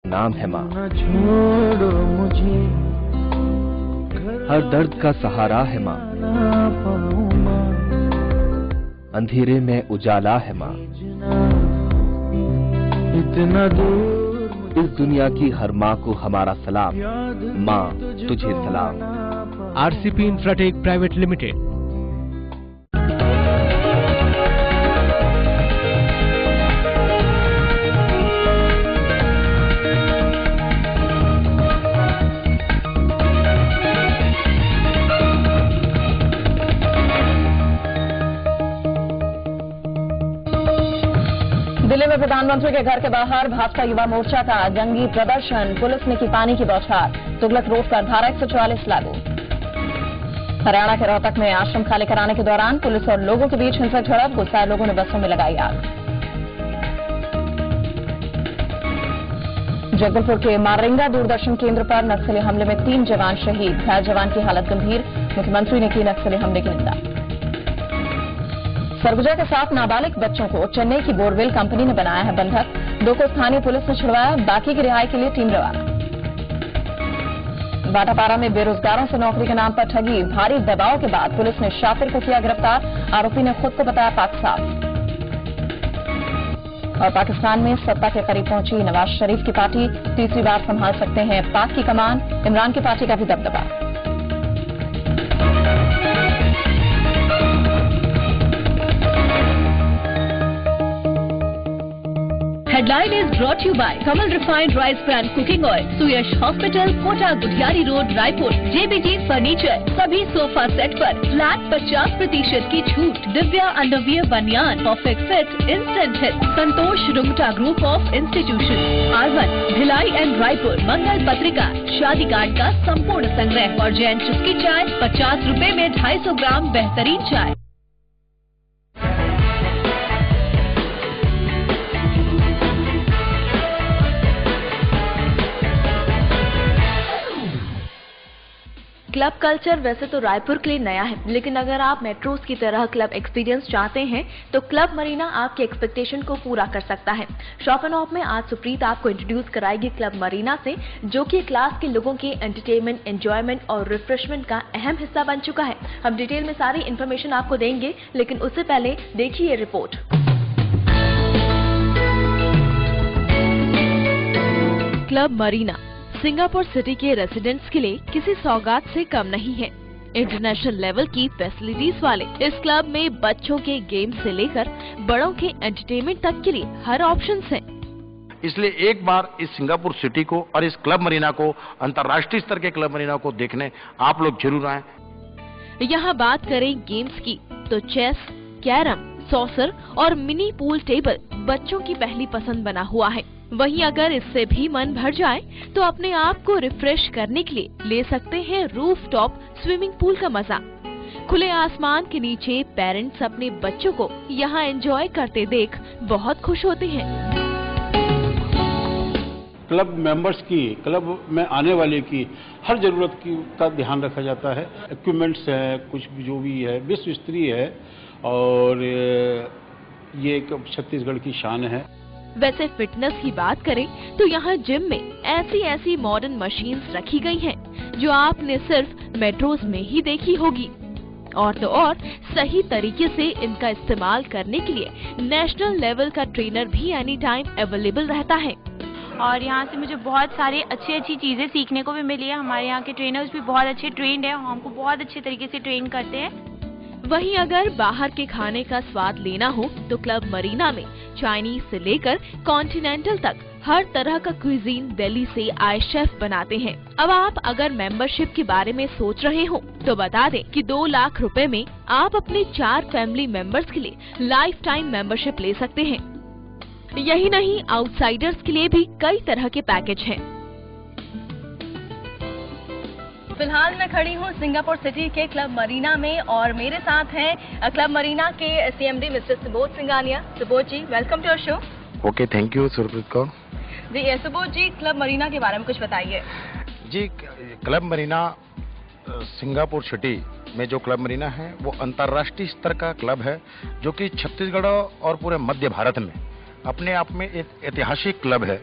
नाम है माँ, छोड़ो मुझे, हर दर्द का सहारा है माँ, अंधेरे में उजाला है माँ, इतना दूर इस दुनिया की हर माँ को हमारा सलाम, माँ तुझे सलाम। RCP Infratech private limited. Delhi में प्रधानमंत्री के घर के बाहर भाजपा युवा मोर्चा का जंगी प्रदर्शन, पुलिस ने की पानी की बौछार, तुगलक रोड पर धारा 144 लागू। हरियाणा के रोहतक में आश्रम खाली कराने के दौरान पुलिस और लोगों के बीच हिंसक झड़प, गुस्साए लोगों ने बसों में लगाई आग। जगदलपुर के मारंगा दूरदर्शन केंद्र पर नक्सली हमले में 3 जवान शहीद, घायल जवान की हालत गंभीर, मुख्यमंत्री ने की नक्सली हमले की निंदा। सरगुजा के 7 नाबालिग बच्चों को चेन्नई की बोरवेल कंपनी ने बनाया है बंधक, 2 को स्थानीय पुलिस ने छुड़वाया, बाकी की रिहाई के लिए टीम रवाना। बाटापारा में बेरोजगारों से नौकरी के नाम पर ठगी, भारी दबाव के बाद पुलिस ने शातिर को किया गिरफ्तार, आरोपी ने खुद को बताया पाक साफ। और पाकिस्तान में सत्ता के करीब पहुंची नवाज शरीफ की पार्टी, तीसरी बार संभाल सकते हैं पाक की कमान, इमरान की पार्टी का भी दबदबा। Headline is brought to you by Kamal Refined Rice Bran Cooking Oil, Suyash Hospital, Kota Gutiari Road, Raipur, JBG Furniture, सभी सोफा सेट पर फ्लैट 50% की छूट, दिव्या अंडरवियर बनियान, perfect fit, instant hit, Santosh Rungta group of institution, R1, Bhilai and Raipur, Mangal Patrika, शादी card का संपूर्ण संग्रह और जैन चुस्की चाय 50 रुपए में 250 ग्राम बेहतरीन चाय। क्लब कल्चर वैसे तो रायपुर के लिए नया है, लेकिन अगर आप मेट्रोस की तरह क्लब एक्सपीरियंस चाहते हैं तो क्लब मरीना आपके एक्सपेक्टेशन को पूरा कर सकता है। शॉप एंड ऑफ में आज सुप्रीत आपको इंट्रोड्यूस कराएगी क्लब मरीना से, जो कि क्लास के लोगों के एंटरटेनमेंट, एंजॉयमेंट और रिफ्रेशमेंट का अहम हिस्सा बन चुका है। हम डिटेल में सारी इन्फॉर्मेशन आपको देंगे, लेकिन उससे पहले देखिए ये report. Club Marina Singapore city के रेसिडेंट्स के लिए किसी सौगात से कम नहीं है। इंटरनेशनल लेवल की फैसिलिटीज वाले इस क्लब में बच्चों के गेम से लेकर बड़ों के एंटरटेनमेंट तक के लिए हर ऑप्शन है। इसलिए एक बार इस सिंगापुर सिटी को और इस क्लब मरीना को, अंतर्राष्ट्रीय स्तर के क्लब मरीना को देखने आप लोग जरूर आएं। यहाँ बात करें गेम्स की तो चेस, कैरम, सॉसर और मिनी पूल टेबल बच्चों की पहली पसंद बना हुआ है। वहीं अगर इससे भी मन भर जाए तो अपने आप को रिफ्रेश करने के लिए ले सकते हैं रूफटॉप स्विमिंग पूल का मजा। खुले आसमान के नीचे पेरेंट्स अपने बच्चों को यहाँ एंजॉय करते देख बहुत खुश होते हैं। क्लब मेंबर्स की, क्लब में आने वाले की हर जरूरत का ध्यान रखा जाता है। इक्विपमेंट्स है, कुछ जो भी है, विश्व स्तरीय है और ये एक छत्तीसगढ़ की शान है। वैसे फिटनेस की बात करें तो यहाँ जिम में ऐसी मॉडर्न मशीन्स रखी गई हैं जो आपने सिर्फ मेट्रोस में ही देखी होगी। और तो और सही तरीके से इनका इस्तेमाल करने के लिए नेशनल लेवल का ट्रेनर भी एनी टाइम अवेलेबल रहता है। और यहाँ से मुझे बहुत सारी अच्छी चीजें सीखने को भी मिली है। हमारे यहाँ के ट्रेनर्स भी बहुत अच्छे ट्रेंड है, हमको बहुत अच्छे तरीके से ट्रेन करते हैं। वहीं अगर बाहर के खाने का स्वाद लेना हो तो क्लब मरीना में चाइनीज से लेकर कॉन्टिनेंटल तक हर तरह का क्विजीन दिल्ली से आए शेफ बनाते हैं। अब आप अगर मेंबरशिप के बारे में सोच रहे हो तो बता दें कि 2 लाख रुपए में आप अपने 4 फैमिली मेंबर्स के लिए लाइफ टाइम मेंबरशिप ले सकते हैं। यही नहीं, आउटसाइडर्स के लिए भी कई तरह के पैकेज हैं। फिलहाल मैं खड़ी हूँ सिंगापुर सिटी के क्लब मरीना में और मेरे साथ हैं क्लब मरीना के CMD mister Subodh Singhania. Subodh ji, welcome to our show. Okay, thank you Surpreet Kaur ji. Subodh ji, club Marina के बारे में कुछ बताइए। जी, क्लब मरीना सिंगापुर सिटी में जो क्लब मरीना है वो अंतर्राष्ट्रीय स्तर का क्लब है, जो कि छत्तीसगढ़ और पूरे मध्य भारत में अपने आप में एक ऐतिहासिक क्लब है।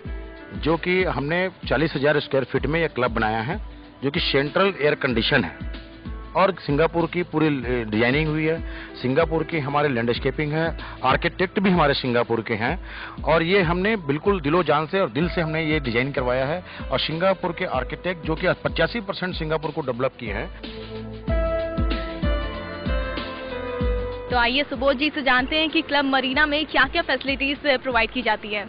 जो कि हमने 40,000 स्क्वायर फीट में यह क्लब बनाया है, जो कि सेंट्रल एयर कंडीशन है और सिंगापुर की पूरी डिजाइनिंग हुई है। सिंगापुर की हमारे लैंडस्केपिंग है, आर्किटेक्ट भी हमारे सिंगापुर के हैं और ये हमने बिल्कुल दिलो जान से और दिल से हमने ये डिजाइन करवाया है। और सिंगापुर के आर्किटेक्ट जो कि 85% सिंगापुर को डेवलप किए हैं। तो आइए सुबोध जी से जानते हैं कि क्लब मरीना में क्या क्या फैसिलिटीज प्रोवाइड की जाती है।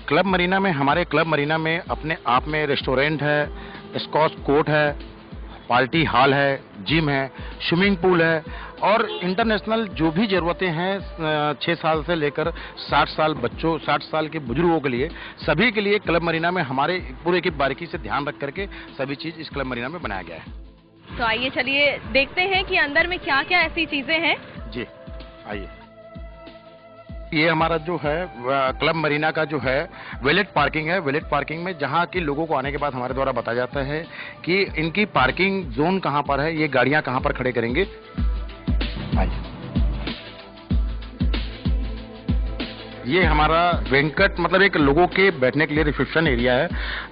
क्लब मरीना में, हमारे क्लब मरीना में अपने आप में रेस्टोरेंट है, स्क्वैश कोर्ट है, पार्टी हॉल है, जिम है, स्विमिंग पूल है और इंटरनेशनल जो भी जरूरतें हैं 6 साल से लेकर 60 साल बच्चों, 60 साल के बुजुर्गों के लिए, सभी के लिए क्लब मरीना में हमारे पूरे की बारीकी से ध्यान रख करके सभी चीज इस क्लब मरीना में बनाया गया है। तो आइए चलिए देखते हैं कि अंदर में क्या क्या ऐसी चीजें हैं। जी आइए। ये हमारा जो है क्लब मरीना का जो है वैलेट पार्किंग है। वैलेट पार्किंग में जहाँ के लोगों को आने के बाद हमारे द्वारा बताया जाता है कि इनकी पार्किंग जोन कहाँ पर है, ये गाड़ियाँ कहाँ पर खड़े करेंगे। आइए। ये हमारा वेंकट मतलब एक लोगों के बैठने के लिए रिसेप्शन एरिया है,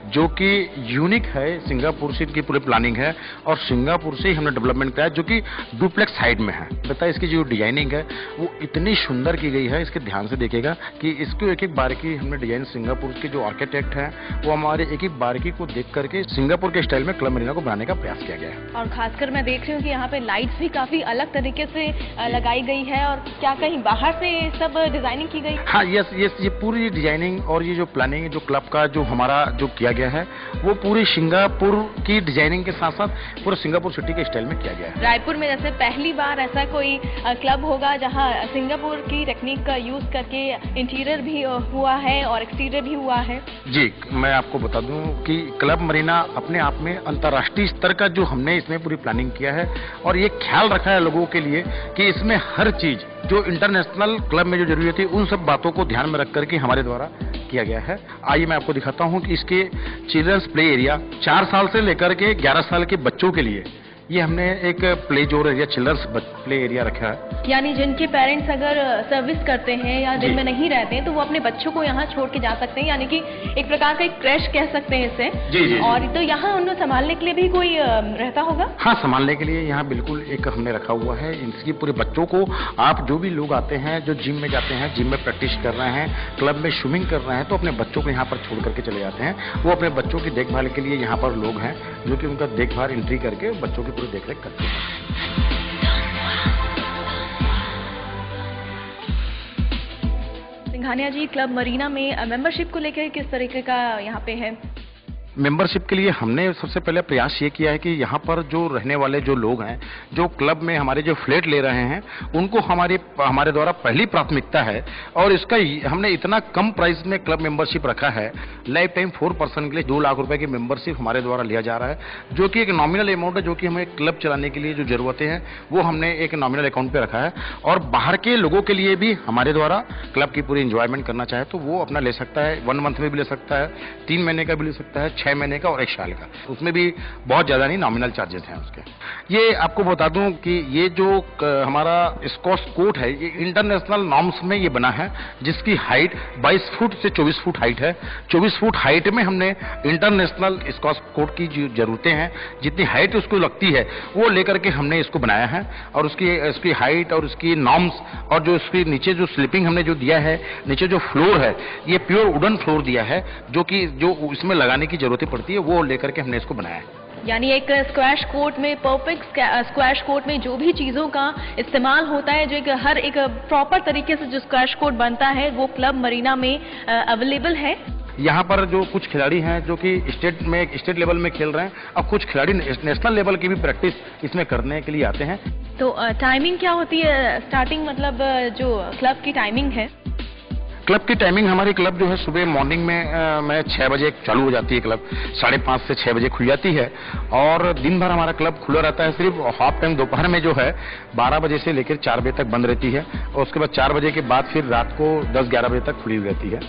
जो कि यूनिक है। सिंगापुर से की पूरी प्लानिंग है और सिंगापुर से ही हमने डेवलपमेंट किया है, जो कि डुप्लेक्स साइड में है। पता है इसकी जो डिजाइनिंग है वो इतनी सुंदर की गई है, इसके ध्यान से देखिएगा कि इसको एक एक बारीकी हमने डिजाइन, सिंगापुर के जो आर्किटेक्ट हैं वो हमारे एक एक बारीकी को देख करके सिंगापुर के स्टाइल में क्लब मरीना को बनाने का प्रयास किया गया है। और खासकर मैं देख रही हूँ कि यहाँ पे लाइट्स भी काफी अलग तरीके से लगाई गई है और क्या कहीं बाहर से सब डिजाइनिंग की गई? हाँ, यस, ये पूरी डिजाइनिंग और ये जो प्लानिंग जो क्लब का जो हमारा जो किया गया है वो पूरी सिंगापुर की डिजाइनिंग के साथ साथ पूरे सिंगापुर सिटी के स्टाइल में किया गया है। रायपुर में जैसे पहली बार ऐसा कोई क्लब होगा जहां सिंगापुर की टेक्निक का यूज करके इंटीरियर भी हुआ है और एक्सटीरियर भी हुआ है। जी, मैं आपको बता दूं कि क्लब मरीना अपने आप में अंतर्राष्ट्रीय स्तर का जो हमने इसमें पूरी प्लानिंग किया है और ये ख्याल रखा है लोगों के लिए कि इसमें हर चीज जो इंटरनेशनल क्लब में जो जरूरत है उन सब बातों को ध्यान में रख करके हमारे द्वारा किया गया है। आइए मैं आपको दिखाता हूं कि इसके चिल्ड्रंस प्ले एरिया 4 साल से लेकर के 11 साल के बच्चों के लिए ये हमने एक प्ले जोर एरिया, चिल्ड्रंस प्ले एरिया रखा है। यानी जिनके पेरेंट्स अगर सर्विस करते हैं या दिन में नहीं रहते हैं तो वो अपने बच्चों को यहाँ छोड़ के जा सकते हैं, यानी कि एक प्रकार का एक क्रैश कह सकते हैं इसे। जी। और तो यहाँ उन्हें संभालने के लिए भी कोई रहता होगा? हाँ, संभालने के लिए यहाँ बिल्कुल एक हमने रखा हुआ है। इसकी पूरे बच्चों को, आप जो भी लोग आते हैं जो जिम में जाते हैं, जिम में प्रैक्टिस कर रहे हैं, क्लब में स्विमिंग कर रहे हैं, तो अपने बच्चों को यहाँ पर छोड़ करके चले जाते हैं। वो अपने बच्चों की देखभाल के लिए यहाँ पर लोग हैं जो कि उनका देखभाल एंट्री करके बच्चों की पूरी देखरेख करते हैं। सिंघानिया जी, क्लब मरीना में मेंबरशिप को लेकर किस तरीके का यहाँ पे है? मेंबरशिप के लिए हमने सबसे पहले प्रयास ये किया है कि यहाँ पर जो रहने वाले जो लोग हैं, जो क्लब में हमारे जो फ्लैट ले रहे हैं, उनको हमारे द्वारा पहली प्राथमिकता है। और इसका हमने इतना कम प्राइस में क्लब मेंबरशिप रखा है, लाइफ टाइम 4 पर्सन के लिए 2 लाख रुपए की मेंबरशिप हमारे द्वारा लिया जा रहा है, जो कि एक नॉमिनल अमाउंट है, जो कि हमें क्लब चलाने के लिए जो जरूरतें हैं वो हमने एक नॉमिनल अकाउंट पे रखा है। और बाहर के लोगों के लिए भी हमारे द्वारा क्लब की पूरी इंजॉयमेंट करना चाहे तो वो अपना ले सकता है। 1 मंथ में भी ले सकता है, 3 महीने का भी ले सकता है, 6 महीने का और 1 साल का। उसमें भी बहुत ज्यादा नहीं, नॉमिनल चार्जेस हैं उसके। ये आपको बता दूं कि ये जो हमारा स्क्वैश कोर्ट है, ये इंटरनेशनल नॉर्म्स में ये बना है, जिसकी हाइट 22 फुट से 24 फुट हाइट है। 24 फुट हाइट में हमने इंटरनेशनल स्क्वैश कोर्ट की जो जरूरतें हैं, जितनी हाइट उसको लगती है वो लेकर के हमने इसको बनाया है। और उसकी हाइट और उसकी नॉर्म्स और जो उसके नीचे जो स्लीपिंग हमने जो दिया है, नीचे जो फ्लोर है ये प्योर वुडन फ्लोर दिया है, जो इसमें लगाने की जरूरतें पड़ती है वो लेकर के हमने इसको बनाया है। यानी एक स्क्वैश कोर्ट में, परफेक्ट स्क्वैश कोर्ट में जो भी चीजों का इस्तेमाल होता है, जो हर एक प्रॉपर तरीके से जो स्क्वैश कोर्ट बनता है वो क्लब मरीना में अवेलेबल है। यहाँ पर जो कुछ खिलाड़ी हैं जो कि स्टेट लेवल में खेल रहे हैं, अब कुछ खिलाड़ी नेशनल लेवल की भी प्रैक्टिस इसमें करने के लिए आते हैं। तो टाइमिंग क्या होती है स्टार्टिंग, मतलब जो क्लब की टाइमिंग है? क्लब की टाइमिंग, हमारी क्लब जो है सुबह मॉर्निंग में 6 बजे चालू हो जाती है। क्लब 5:30 से 6 बजे खुल जाती है और दिन भर हमारा क्लब खुला रहता है। सिर्फ हाफ टाइम दोपहर में जो है 12 बजे से लेकर 4 बजे तक बंद रहती है और उसके बाद 4 बजे के बाद फिर रात को 10-11 बजे तक खुली रहती है।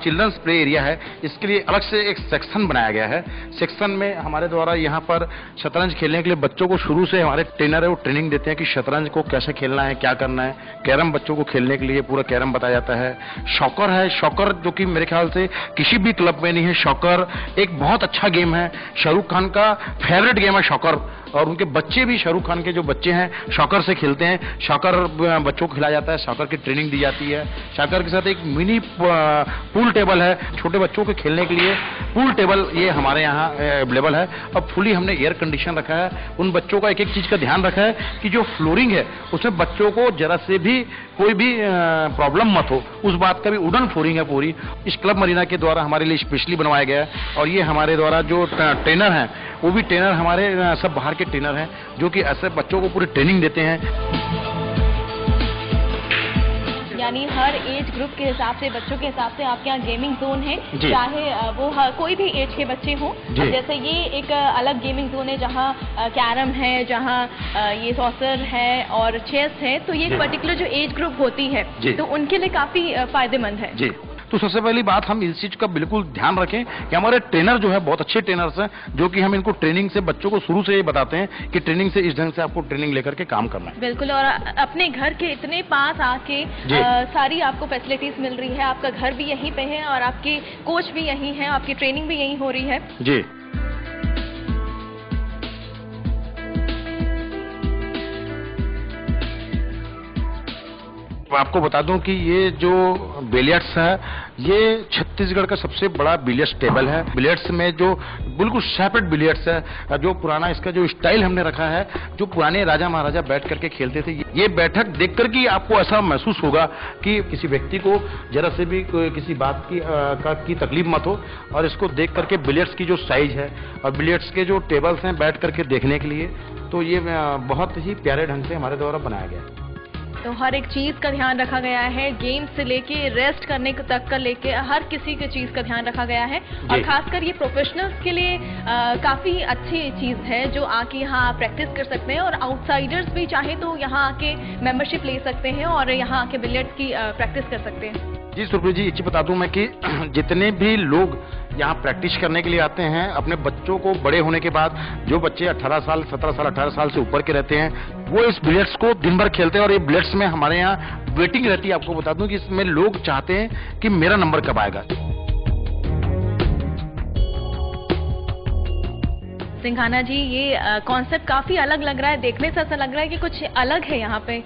चिल्ड्रंस प्ले एरिया है, इसके लिए अलग से एक सेक्शन बनाया गया है। सेक्शन में हमारे द्वारा यहाँ पर शतरंज खेलने के लिए बच्चों को शुरू से हमारे ट्रेनर है वो ट्रेनिंग देते हैं कि शतरंज को कैसे खेलना है, क्या करना है। कैरम बच्चों को खेलने के लिए पूरा कैरम बताया जाता है। शॉकर है, शॉकर जो कि मेरे ख्याल से किसी भी क्लब में नहीं है। शॉकर एक बहुत अच्छा गेम है, शाहरुख खान का फेवरेट गेम है शॉकर, और उनके बच्चे भी शाहरुख खान के जो बच्चे हैं शॉकर से खेलते हैं। शॉकर बच्चों को खिलाया जाता है, शॉकर की ट्रेनिंग दी जाती है। शॉकर के साथ एक मिनी पूल टेबल है छोटे बच्चों के खेलने के लिए। पूल टेबल ये हमारे यहाँ अवेलेबल है। अब फुली हमने एयर कंडीशन रखा है। उन बच्चों का एक एक चीज का ध्यान रखा है कि जो फ्लोरिंग है उसमें बच्चों को जरा से भी कोई भी प्रॉब्लम मत हो, उस बात का भी वुडन फ्लोरिंग है पूरी। इस क्लब मरीना के द्वारा हमारे लिए स्पेशली बनवाया गया है। और ये हमारे द्वारा जो ट्रेनर हैं वो भी ट्रेनर हमारे सब बाहर के ट्रेनर हैं जो कि ऐसे बच्चों को पूरी ट्रेनिंग देते हैं। यानी हर एज ग्रुप के हिसाब से, बच्चों के हिसाब से आपके यहाँ गेमिंग जोन है, चाहे वो कोई भी एज के बच्चे हों। जैसे ये एक अलग गेमिंग जोन है जहाँ कैरम है, जहाँ ये सॉसर है और चेस है, तो ये एक पर्टिकुलर जो एज ग्रुप होती है तो उनके लिए काफी फायदेमंद है। जी, तो सबसे पहली बात हम इस चीज का बिल्कुल ध्यान रखें कि हमारे ट्रेनर जो है बहुत अच्छे ट्रेनर्स हैं जो कि हम इनको ट्रेनिंग से बच्चों को शुरू से ये बताते हैं कि ट्रेनिंग से इस ढंग से आपको ट्रेनिंग लेकर के काम करना है। बिल्कुल, और अपने घर के इतने पास आके सारी आपको फैसिलिटीज मिल रही है। आपका घर भी यहीं पे है और आपकी कोच भी यहीं है, आपकी ट्रेनिंग भी यहीं हो रही है। जी, आपको बता दूं कि ये जो बिलियर्ड्स है ये छत्तीसगढ़ का सबसे बड़ा बिलियर्ड्स टेबल है। बिलियर्ड्स में जो बिल्कुल सेपरेट बिलियर्ड्स है, जो पुराना इसका जो स्टाइल हमने रखा है, जो पुराने राजा महाराजा बैठ करके खेलते थे। ये बैठक देख कर के आपको ऐसा महसूस होगा कि किसी व्यक्ति को जरा से भी किसी बात की तकलीफ मत हो। और इसको देख करके बिलियर्ड्स की जो साइज है और बिलियर्ड्स के जो टेबल्स हैं बैठ करके देखने के लिए, तो ये बहुत ही प्यारे ढंग से हमारे द्वारा बनाया गया है। तो हर एक चीज का ध्यान रखा गया है, गेम से लेके रेस्ट करने तक का लेके हर किसी की चीज का ध्यान रखा गया है। और खासकर ये प्रोफेशनल्स के लिए काफी अच्छी चीज है जो आके यहाँ प्रैक्टिस कर सकते हैं, और आउटसाइडर्स भी चाहे तो यहाँ आके मेंबरशिप ले सकते हैं और यहाँ आके बिलियर्ड्स की प्रैक्टिस कर सकते हैं। जी सुरप्रीत जी, ये बता दूं मैं कि जितने भी लोग यहाँ प्रैक्टिस करने के लिए आते हैं, अपने बच्चों को बड़े होने के बाद, जो बच्चे 18 साल 17 साल 18 साल से ऊपर के रहते हैं, वो इस बिलियर्ड्स को दिन भर खेलते हैं। और ये बिलियर्ड्स में हमारे यहाँ वेटिंग रहती है। आपको बता दूं कि इसमें लोग चाहते हैं कि मेरा नंबर कब आएगा। सिंघाना जी, ये कॉन्सेप्ट काफी अलग लग रहा है, देखने से ऐसा लग रहा है कि कुछ अलग है यहाँ पे।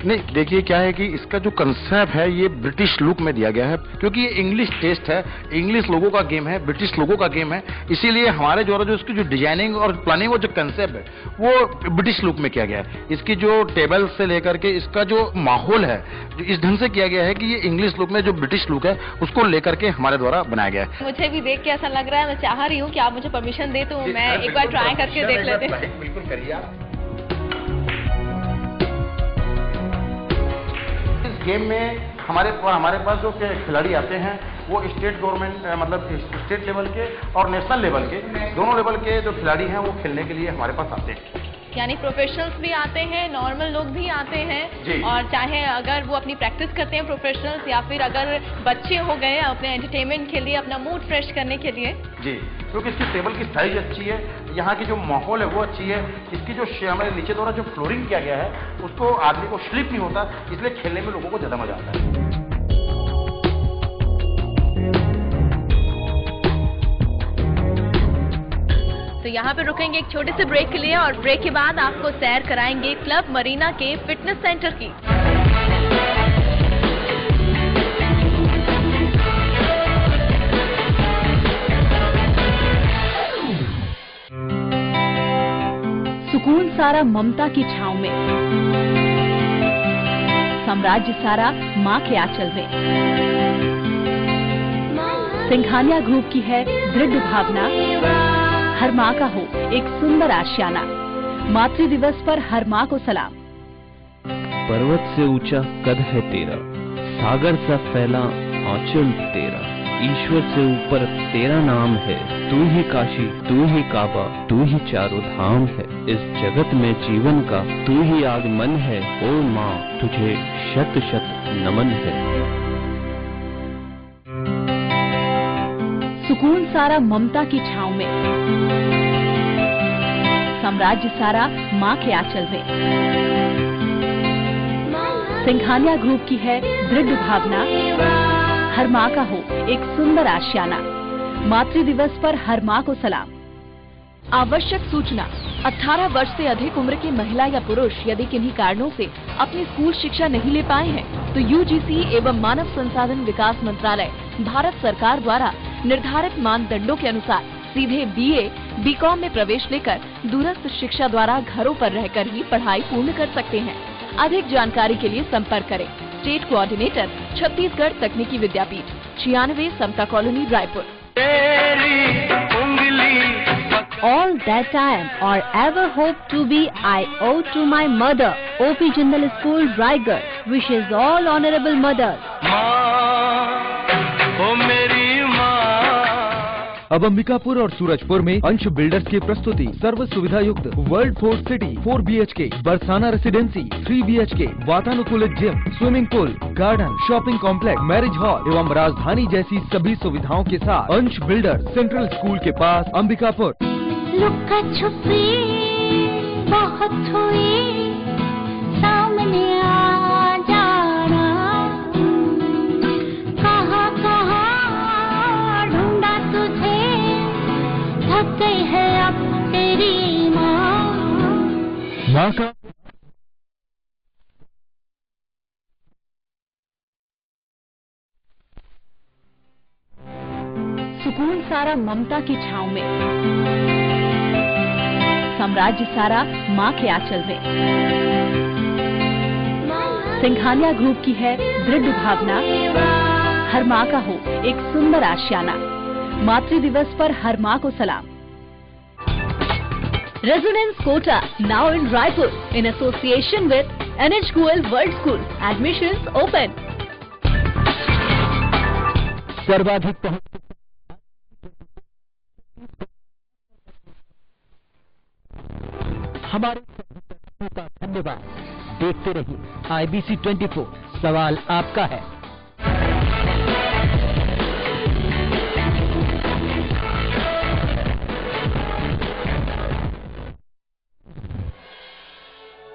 नहीं, देखिए क्या है कि इसका जो कंसेप्ट है ये ब्रिटिश लुक में दिया गया है, क्योंकि ये इंग्लिश टेस्ट है, इंग्लिश लोगों का गेम है, ब्रिटिश लोगों का गेम है। इसीलिए हमारे द्वारा जो इसकी जो डिजाइनिंग और प्लानिंग और जो कंसेप्ट है वो ब्रिटिश लुक में किया गया है। इसकी जो टेबल से लेकर के इसका जो माहौल है जो इस ढंग से किया गया है कि ये इंग्लिश लुक में जो ब्रिटिश लुक है उसको लेकर के हमारे द्वारा बनाया गया है। मुझे भी देख के ऐसा लग रहा है, मैं चाह रही हूँ कि आप मुझे परमिशन दे तो मैं एक बार ट्राई करके देख लेते हैं। बिल्कुल करिए आप। गेम में हमारे पास जो खिलाड़ी आते हैं वो स्टेट गवर्नमेंट मतलब स्टेट लेवल के और नेशनल लेवल के, दोनों लेवल के जो खिलाड़ी हैं वो खेलने के लिए हमारे पास आते हैं। यानी प्रोफेशनल्स भी आते हैं, नॉर्मल लोग भी आते हैं, और चाहे अगर वो अपनी प्रैक्टिस करते हैं प्रोफेशनल्स, या फिर अगर बच्चे हो गए अपने एंटरटेनमेंट के लिए, अपना मूड फ्रेश करने के लिए। जी, क्योंकि इसकी टेबल की साइज अच्छी है, यहाँ की जो माहौल है वो अच्छी है। इसकी जो हमारे नीचे द्वारा जो फ्लोरिंग किया गया है उसको आदमी को स्लिप नहीं होता, इसलिए खेलने में लोगों को ज्यादा मजा आता है। तो यहाँ पे रुकेंगे एक छोटे से ब्रेक के लिए, और ब्रेक के बाद आपको सैर कराएंगे क्लब मरीना के फिटनेस सेंटर की। सुकून सारा ममता की छांव में, साम्राज्य सारा माँ के आंचल में। सिंघानिया ग्रुप की है दृढ़ भावना, हर माँ का हो एक सुंदर आशियाना। मातृ दिवस पर हर माँ को सलाम। पर्वत से ऊंचा कद है तेरा, सागर सा फैला आंचल तेरा, ईश्वर से ऊपर तेरा नाम है। तू ही काशी, तू ही काबा, तू ही चारों धाम है। इस जगत में जीवन का तू ही आगमन है। ओ माँ, तुझे शत शत नमन है। सुकून सारा ममता की छांव में, साम्राज्य सारा माँ के आंचल में। सिंघानिया ग्रुप की है दृढ़ भावना, हर माँ का हो एक सुंदर आशियाना। मातृ दिवस पर हर माँ को सलाम। आवश्यक सूचना, 18 वर्ष से अधिक उम्र की महिला या पुरुष यदि किन्हीं कारणों से अपनी स्कूल शिक्षा नहीं ले पाए हैं तो यूजीसी एवं मानव संसाधन विकास मंत्रालय भारत सरकार द्वारा निर्धारित मानदंडों के अनुसार सीधे BA, BCom में प्रवेश लेकर दूरस्थ शिक्षा द्वारा घरों पर रहकर ही पढ़ाई पूर्ण कर सकते हैं। अधिक जानकारी के लिए संपर्क करें state coordinator Chhattisgarh Takniki Vidyapeeth 96 Samta colony Raipur. All that I am or ever hope to be, I owe to my mother. OP Jindal School, Raigad wishes all honorable mothers. अब अंबिकापुर और सूरजपुर में अंश बिल्डर्स की प्रस्तुति सर्व सुविधा युक्त world fort city 4 BHK, Barsana residency 3 BHK, वातानुकूलित gym, swimming pool, garden, shopping complex, marriage hall एवं राजधानी जैसी सभी सुविधाओं के साथ अंश बिल्डर्स, सेंट्रल स्कूल के पास, अंबिकापुर। लुका छुपी बहुत हुई, सामने आ जाना, कहाँ कहाँ ढूंढा तुझे, थक गई है अब तेरी माँ का। सुकून सारा ममता की छांव में, साम्राज्य सारा माँ के आंचल में। सिंघानिया ग्रुप की है दृढ़ भावना, हर माँ का हो एक सुंदर आशियाना। मातृ दिवस पर हर माँ को सलाम। Residence Quota now in Raipur in association with NHQL World School. Admissions open. सर्वाधिक हमारे का धन्यवाद। देखते रहिए IBC 24, सवाल आपका है।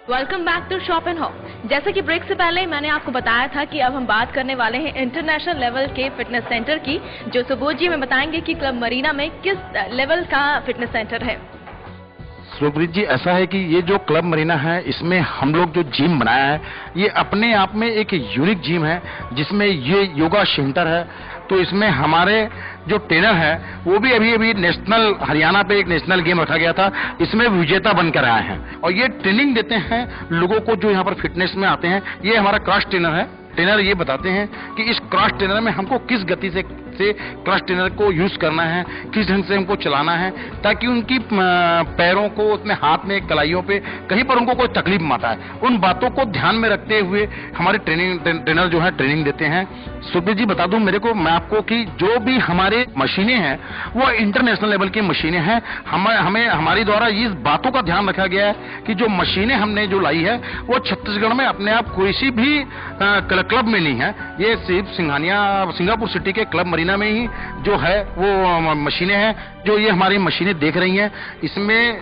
Welcome back to Shop and Hop. जैसे कि ब्रेक से पहले मैंने आपको बताया था कि अब हम बात करने वाले हैं इंटरनेशनल लेवल के फिटनेस सेंटर की, जो सुबोध जी हमें बताएंगे कि क्लब मरीना में किस लेवल का फिटनेस सेंटर है। सुब्रीत जी, ऐसा है कि ये जो क्लब मरीना है, इसमें हम लोग जो जिम बनाया है, ये अपने आप में एक यूनिक जिम है, जिसमें ये योगा सेंटर है। तो इसमें हमारे जो ट्रेनर है वो भी अभी नेशनल, हरियाणा पे एक नेशनल गेम रखा गया था, इसमें विजेता बनकर आए हैं और ये ट्रेनिंग देते हैं लोगों को जो यहाँ पर फिटनेस में आते हैं। ये हमारा क्रॉस ट्रेनर है। ट्रेनर ये बताते हैं कि इस क्रॉस ट्रेनर में हमको किस गति से क्रॉस ट्रेनर को यूज करना है, किस ढंग से हमको चलाना है, ताकि उनकी पैरों को, अपने हाथ में, कलाइयों पे कहीं पर उनको कोई तकलीफ मत आए। उन बातों को ध्यान में रखते हुए हमारे ट्रेनर जो है ट्रेनिंग देते हैं। सुब्रीत जी, बता दूं मैं आपको कि जो भी हमारे मशीनें हैं वो इंटरनेशनल लेवल की मशीनें हैं। हमें हमारी द्वारा इस बातों का ध्यान रखा गया है कि जो मशीनें हमने जो लाई है वो छत्तीसगढ़ में अपने आप कोई सी भी क्लब में नहीं है। ये सिर्फ सिंगापुर सिटी के क्लब मरीना में ही जो है वो मशीनें हैं। जो ये हमारी मशीनें देख रही हैं, इसमें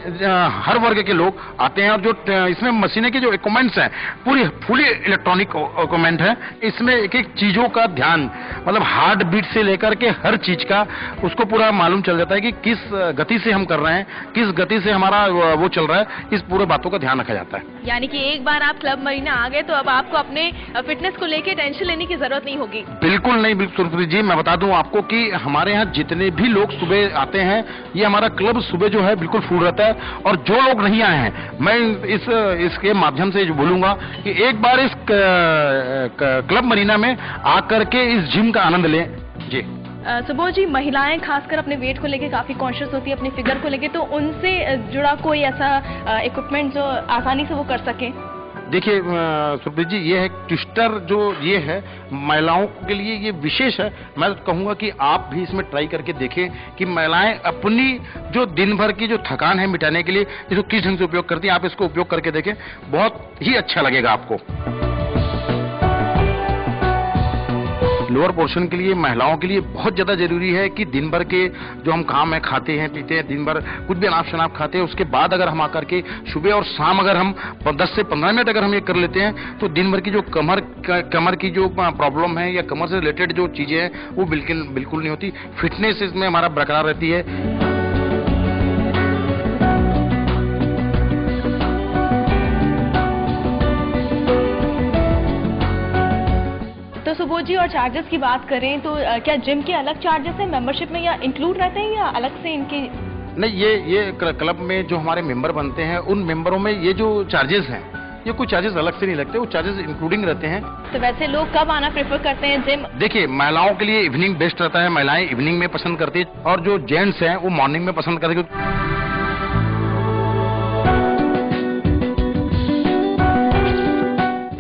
हर वर्ग के लोग आते हैं और जो इसमें मशीनें के जो इक्विपमेंट्स हैं फुली इलेक्ट्रॉनिक इक्विपमेंट है। इसमें एक एक चीजों का ध्यान, मतलब हार्ट बीट से लेकर के हर चीज का उसको पूरा मालूम चल जाता है कि किस गति से हम कर रहे हैं, किस गति से हमारा वो चल रहा है। इस पूरे बातों का ध्यान रखा जाता है। यानी कि एक बार आप क्लब मरीना आ गए तो अब आपको अपने फिटनेस को लेकर टेंशन लेने की जरूरत नहीं होगी। बिल्कुल नहीं, बिल्कुल जी। मैं बता दूं आपको कि हमारे यहाँ जितने भी लोग सुबह आते हैं, ये हमारा क्लब सुबह जो है बिल्कुल फुल रहता है। और जो लोग नहीं आए हैं, मैं इसके माध्यम से जो बोलूंगा कि एक बार इस क्लब मरीना में आकर के इस जिम का आनंद लें। जी सुबोध जी, महिलाएं खासकर अपने वेट को लेकर काफी कॉन्शियस होती है, अपने फिगर को लेकर, तो उनसे जुड़ा कोई ऐसा इक्विपमेंट जो आसानी से वो कर सके? देखिए सुप्रीत जी, ये है ट्विस्टर, जो ये है महिलाओं के लिए ये विशेष है। मैं कहूंगा कि आप भी इसमें ट्राई करके देखें कि महिलाएं अपनी जो दिन भर की जो थकान है मिटाने के लिए इसको किस ढंग से उपयोग करती हैं। आप इसको उपयोग करके देखें, बहुत ही अच्छा लगेगा आपको। लोअर पोर्शन के लिए, महिलाओं के लिए बहुत ज्यादा जरूरी है कि दिन भर के जो हम काम है, खाते हैं, पीते हैं, दिन भर कुछ भी अनाप शनाप खाते हैं, उसके बाद अगर हम आकर के सुबह और शाम अगर हम 10 से 15 मिनट अगर हम ये कर लेते हैं तो दिन भर की जो कमर की जो प्रॉब्लम है या कमर से रिलेटेड जो चीजें हैं वो बिल्कुल नहीं होती। फिटनेस इसमें हमारा बरकरार रहती है। तो सुबोध जी, और चार्जेस की बात करें तो क्या जिम के अलग चार्जेस हैं मेंबरशिप में या इंक्लूड रहते हैं या अलग से इनके? नहीं, ये क्लब में जो हमारे मेंबर बनते हैं उन मेंबरों में ये जो चार्जेस हैं ये कोई चार्जेस अलग से नहीं लगते, वो चार्जेस इंक्लूडिंग रहते हैं। तो वैसे लोग कब आना प्रेफर करते हैं जिम? देखिए, महिलाओं के लिए इवनिंग बेस्ट रहता है, महिलाएं इवनिंग में पसंद करती है और जो जेंट्स हैं वो मॉर्निंग में पसंद करते हैं।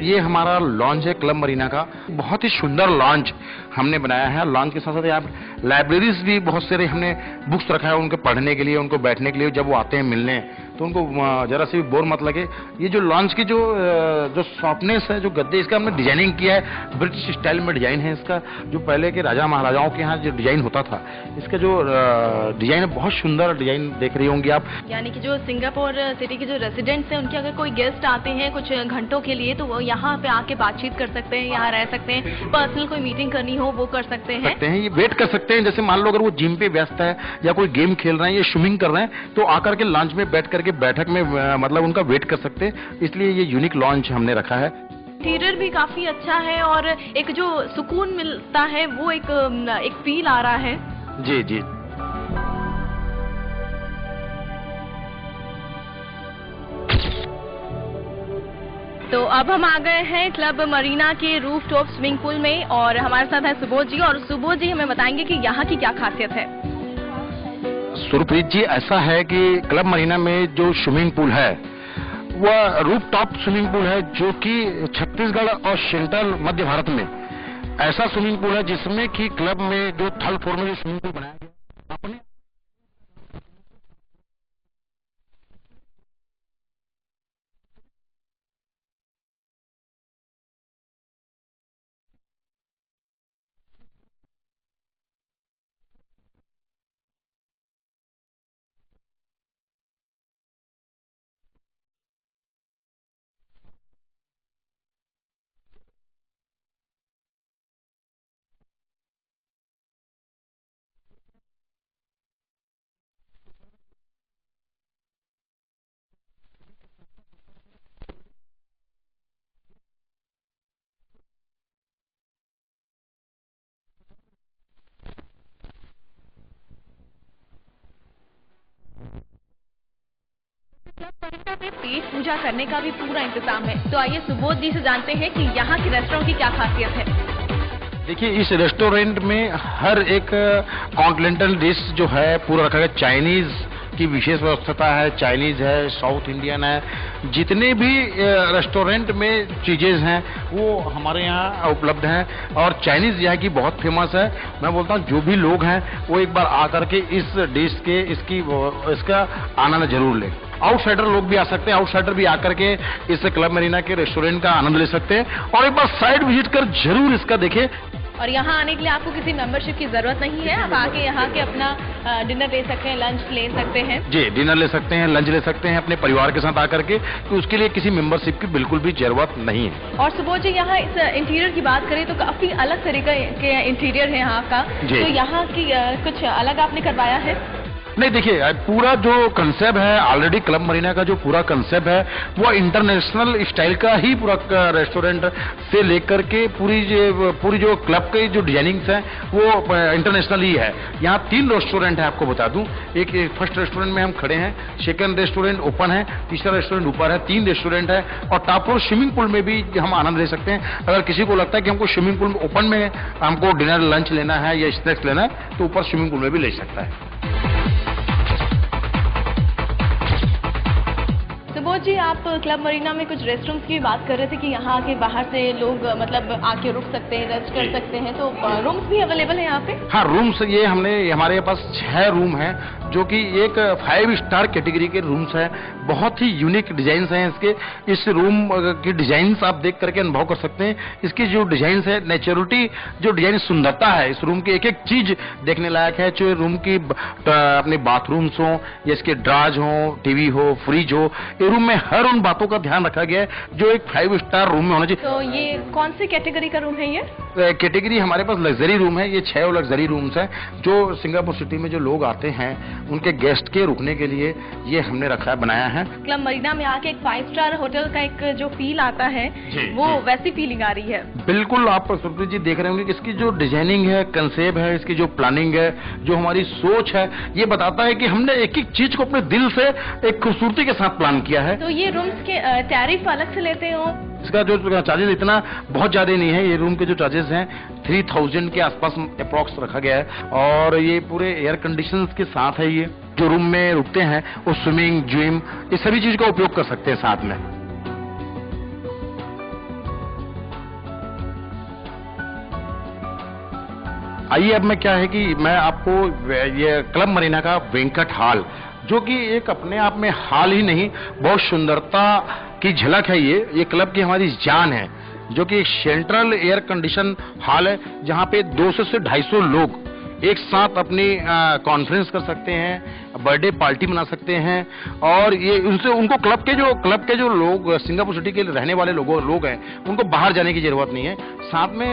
ये हमारा लॉन्च है क्लब मरीना का, बहुत ही सुंदर लॉन्च हमने बनाया है। लॉन्च के साथ साथ यहाँ लाइब्रेरीज भी बहुत सारे हमने बुक्स रखा है उनके पढ़ने के लिए, उनको बैठने के लिए। जब वो आते हैं मिलने तो उनको जरा से भी बोर मत लगे। ये जो लॉन्च की जो सॉफ्टनेस है, जो गद्दे, इसका हमने डिजाइनिंग किया है, ब्रिटिश स्टाइल में डिजाइन है इसका। जो पहले के राजा महाराजाओं के यहाँ जो डिजाइन होता था, इसका जो डिजाइन है बहुत सुंदर डिजाइन देख रही होंगी आप। यानी कि जो सिंगापुर सिटी के जो रेजिडेंट्स हैं उनके अगर कोई गेस्ट आते हैं कुछ घंटों के लिए तो वो यहाँ पे आके बातचीत कर सकते हैं, यहाँ रह सकते हैं, पर्सनल कोई मीटिंग करनी हो वो कर सकते हैं। ये वेट कर सकते हैं। जैसे मान लो अगर वो जिम पे व्यस्त है या कोई गेम खेल रहे हैं या स्विमिंग कर रहे हैं तो आकर के लॉन्च में बैठ करके बैठक में मतलब उनका वेट कर सकते हैं। इसलिए ये यूनिक लॉन्च हमने रखा है। इंटीरियर भी काफी अच्छा है और एक जो सुकून मिलता है वो एक फील आ रहा है। जी जी। तो अब हम आ गए हैं क्लब मरीना के रूफटॉप स्विमिंग पूल में और हमारे साथ है सुबोध जी, और सुबोध जी हमें बताएंगे कि यहाँ की क्या खासियत है। सुरप्रीत जी, ऐसा है कि क्लब मरीना में जो स्विमिंग पूल है वह रूफटॉप स्विमिंग पूल है, जो कि छत्तीसगढ़ और सेंट्रल मध्य भारत में ऐसा स्विमिंग पूल है जिसमें कि क्लब में जो थर्ड फ्लोर में जो स्विमिंग पूल बनाया गया अपने पेट पूजा करने का भी पूरा इंतजाम है। तो आइए सुबोध जी से जानते हैं कि यहाँ के रेस्टोरेंट की क्या खासियत है। देखिए, इस रेस्टोरेंट में हर एक कॉन्टिनेंटल डिश जो है पूरा रखा गया। चाइनीज की विशेष व्यवस्था है, चाइनीज है, साउथ इंडियन है, जितने भी रेस्टोरेंट में चीजें हैं वो हमारे यहाँ उपलब्ध हैं और चाइनीज यहाँ की बहुत फेमस है। मैं बोलता हूँ जो भी लोग हैं वो एक बार आकर के इस डिश के इसका आनंद जरूर लें। आउटसाइडर लोग भी आ सकते हैं, आउटसाइडर भी आकर के इस क्लब मरीना के रेस्टोरेंट का आनंद ले सकते हैं और एक बार साइड विजिट कर जरूर इसका देखें। और यहाँ आने के लिए आपको किसी मेंबरशिप की जरूरत नहीं है, आप आके यहाँ के अपना डिनर ले सकते हैं, लंच ले सकते हैं। जी, डिनर ले सकते हैं, लंच ले सकते हैं अपने परिवार के साथ आकर के, तो उसके लिए किसी मेंबरशिप की बिल्कुल भी जरूरत नहीं है। और सुबोध जी, यहाँ इस इंटीरियर की बात करें तो काफी अलग तरीके के इंटीरियर है यहाँ का, तो यहाँ की कुछ अलग आपने करवाया है? नहीं, देखिए, पूरा जो कंसेप्ट है ऑलरेडी क्लब मरीना का जो पूरा कंसेप्ट है वो इंटरनेशनल स्टाइल का ही पूरा रेस्टोरेंट से लेकर के पूरी जो क्लब की जो डिजाइनिंग्स है वो इंटरनेशनल ही है। यहाँ 3 रेस्टोरेंट है, आपको बता दूं। एक फर्स्ट रेस्टोरेंट में हम खड़े हैं, सेकंड रेस्टोरेंट ओपन है, तीसरा रेस्टोरेंट ऊपर है, 3 रेस्टोरेंट है और टॉप फ्लोर स्विमिंग पूल में भी हम आनंद ले सकते हैं। अगर किसी को लगता है कि हमको स्विमिंग पूल में ओपन में हमको डिनर लंच लेना है या स्नैक्स लेना है तो ऊपर स्विमिंग पूल में भी ले सकता है। सुबोध जी, आप क्लब मरीना में कुछ रेस्ट रूम्स की बात कर रहे थे कि यहाँ के बाहर से लोग मतलब आके रुक सकते हैं, रेस्ट कर सकते हैं, तो रूम्स भी अवेलेबल है यहाँ पे? हाँ, रूम्स ये हमारे पास 6 रूम हैं जो कि एक 5 स्टार कैटेगरी के रूम्स हैं। बहुत ही यूनिक डिजाइन हैं इसके। इस रूम की डिजाइन आप देख करके अनुभव कर सकते हैं। इसकी जो डिजाइन है, नेचुरलिटी, जो डिजाइन सुंदरता है इस रूम की, एक एक चीज देखने लायक है। जो रूम की अपने बाथरूम्स हो या इसके ड्राज हो, टीवी हो, फ्रिज हो, ये रूम में हर उन बातों का ध्यान रखा गया है जो एक 5 स्टार रूम में होना चाहिए। तो ये कौन सी कैटेगरी का रूम है? ये कैटेगरी हमारे पास लग्जरी रूम है। ये 6 लग्जरी रूम्स हैं जो सिंगापुर सिटी में जो लोग आते हैं उनके गेस्ट के रुकने के लिए ये हमने बनाया है। क्लब मरीना में आके एक 5 स्टार होटल का एक जो फील आता है वो वैसी फीलिंग आ रही है। बिल्कुल, आप सुप्रीत जी देख रहे होंगे कि इसकी जो डिजाइनिंग है, कंसेप्ट है, इसकी जो प्लानिंग है, जो हमारी सोच है, ये बताता है कि हमने एक एक चीज को अपने दिल से एक खूबसूरती के साथ प्लान किया है। तो ये रूम्स के टैरिफ अलग से लेते हो? इसका जो चार्जेस इतना बहुत ज्यादा नहीं है। ये रूम के जो चार्जेस हैं 3000 के आसपास अप्रॉक्स रखा गया है और ये पूरे एयर कंडीशन के साथ है। ये जो रूम में रुकते हैं वो स्विमिंग, जिम, ये सभी चीज का उपयोग कर सकते हैं साथ में। आइए अब मैं क्या है कि मैं आपको ये क्लब मरीना का वेंकट हॉल, जो कि एक अपने आप में हॉल ही नहीं, बहुत सुंदरता की झलक है। ये क्लब की हमारी जान है, जो कि एक सेंट्रल एयर कंडीशन हॉल है जहां पे 200 से 250 लोग एक साथ अपनी कॉन्फ्रेंस कर सकते हैं, बर्थडे पार्टी मना सकते हैं। और ये उनको क्लब के जो लोग सिंगापुर सिटी के रहने वाले लोग हैं, उनको बाहर जाने की जरूरत नहीं है। साथ में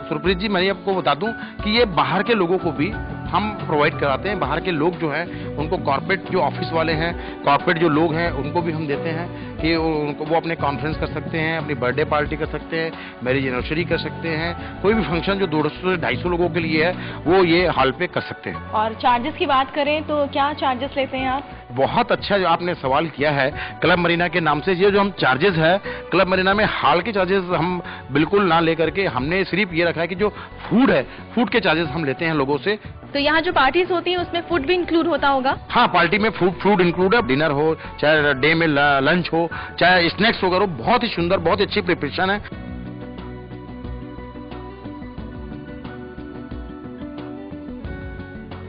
सुरप्रीत जी मैं आपको बता दूं कि ये बाहर के लोगों को भी हम प्रोवाइड कराते हैं। बाहर के लोग जो हैं उनको कॉर्पोरेट जो ऑफिस वाले हैं, कॉर्पोरेट जो लोग हैं, उनको भी हम देते हैं कि वो अपने कॉन्फ्रेंस कर सकते हैं, अपनी बर्थडे पार्टी कर सकते हैं, मैरिज एनिवर्सरी कर सकते हैं। कोई भी फंक्शन जो 200 से 250 लोगों के लिए है वो ये हॉल पे कर सकते हैं। और चार्जेस की बात करें तो क्या चार्जेस लेते हैं आप? बहुत अच्छा जो आपने सवाल किया है। क्लब मरीना के नाम से ये जो हम चार्जेस है, क्लब मरीना में हॉल के चार्जेस हम बिल्कुल ना लेकर के हमने सिर्फ ये रखा है कि जो फूड है, फूड के चार्जेस हम लेते हैं लोगों से। तो यहाँ जो पार्टीज होती है उसमें फूड भी इंक्लूड होता होगा? हाँ, पार्टी में फूड इंक्लूड है। डिनर हो, चाहे डे में लंच हो, चाहे स्नैक्स वगैरह, बहुत ही सुंदर, बहुत अच्छी प्रिपरेशन है।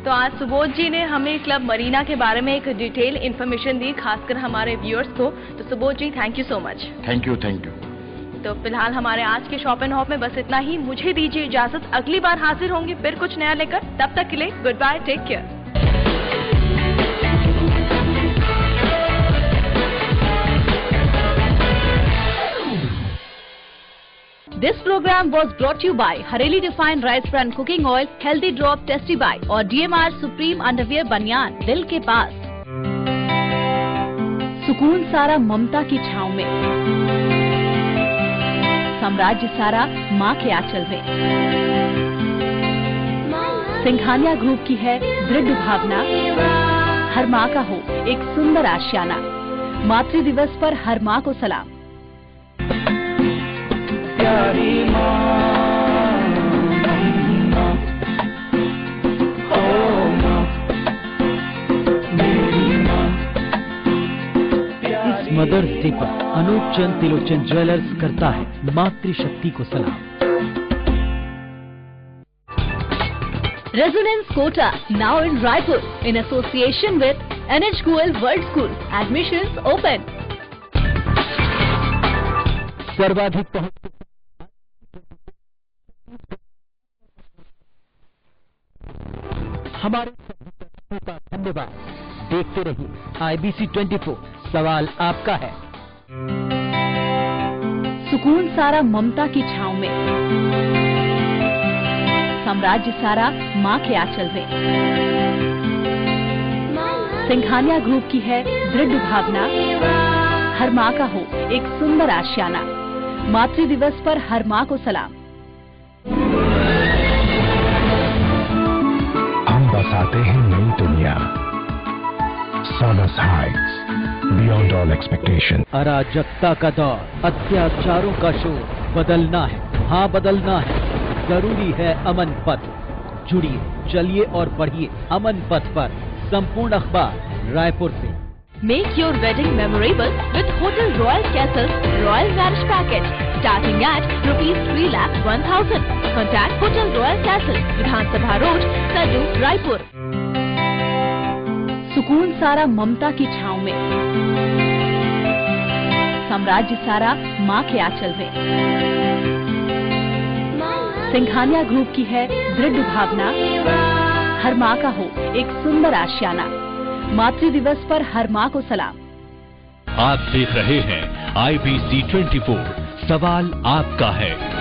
तो आज सुबोध जी ने हमें क्लब मरीना के बारे में एक डिटेल इन्फॉर्मेशन दी, खासकर हमारे व्यूअर्स को। तो Subodh ji, thank you so much. Thank you. तो फिलहाल हमारे आज के शॉप एंड हॉप में बस इतना ही। मुझे दीजिए इजाजत, अगली बार हाजिर होंगे फिर कुछ नया लेकर। तब तक के लिए goodbye, take care. This program was brought to you by Hareli Refined Rice Bran Cooking Oil, Healthy Drop Tasty Buy और DMR Supreme Underwear बनियान दिल के पास। सुकून सारा ममता की छांव में, साम्राज्य सारा माँ के आंचल में। सिंघानिया ग्रुप की है दृढ़ भावना, हर माँ का हो एक सुंदर आशियाना। मातृ दिवस पर हर माँ को सलाम। प्यारी इस मदर्स डे पर अनूप चंद तिलोचन ज्वेलर्स करता है मातृशक्ति को सलाम। Resonance Kota, now in Raipur, in association with NH Goel World School. Admissions open. सर्वाधिक पहुंच हमारे का धन्यवाद। देखते रहिए IBC 24, सवाल आपका है। सुकून सारा ममता की छांव में, साम्राज्य सारा माँ के आंचल में। सिंघानिया ग्रुप की है दृढ़ भावना, हर माँ का हो एक सुंदर आशियाना। मातृ दिवस पर हर माँ को सलाम। हम बसाते हैं नई दुनिया, Solace Heights, beyond all expectation. अराजकता का दौर, अत्याचारों का शोर, बदलना है, हाँ बदलना है, जरूरी है अमन पथ। जुड़िए, चलिए और बढ़िए अमन पथ पर। संपूर्ण अखबार रायपुर से। Make your wedding memorable with Hotel Royal Castle Royal Marriage Package starting at ₹3,01,000. Contact Hotel Royal Castle, Vidhan Sabha road, Saddu, Raipur. सुकून सारा ममता की छांव में, साम्राज्य सारा माँ के आंचल में। सिंघानिया ग्रुप की है दृढ़ भावना, हर माँ का हो एक सुंदर आशियाना। मातृ दिवस पर हर माँ को सलाम। आप देख रहे हैं IBC 24, सवाल आपका है।